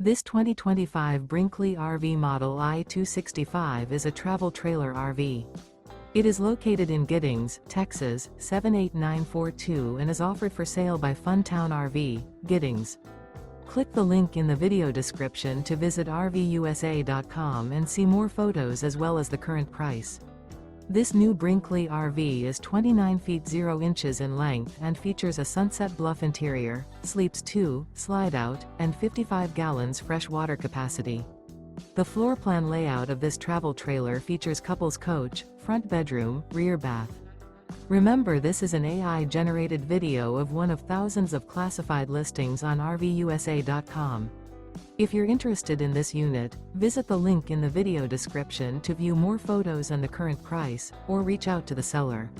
This 2025 Brinkley RV Model I 265 is a travel trailer RV. It is located in Giddings, Texas, 78942 and is offered for sale by Funtown RV, Giddings. Click the link in the video description to visit RVUSA.com and see more photos as well as the current price. This new Brinkley RV is 29 feet 0 inches in length and features a SUNSET BLUFF interior, sleeps 2, Slideout, and 55 gallons fresh water capacity. The floor plan layout of this travel trailer features couples coach, front bedroom, rear bath. Remember, this is an AI-generated video of one of thousands of classified listings on RVUSA.com. If you're interested in this unit, visit the link in the video description to view more photos and the current price, or reach out to the seller.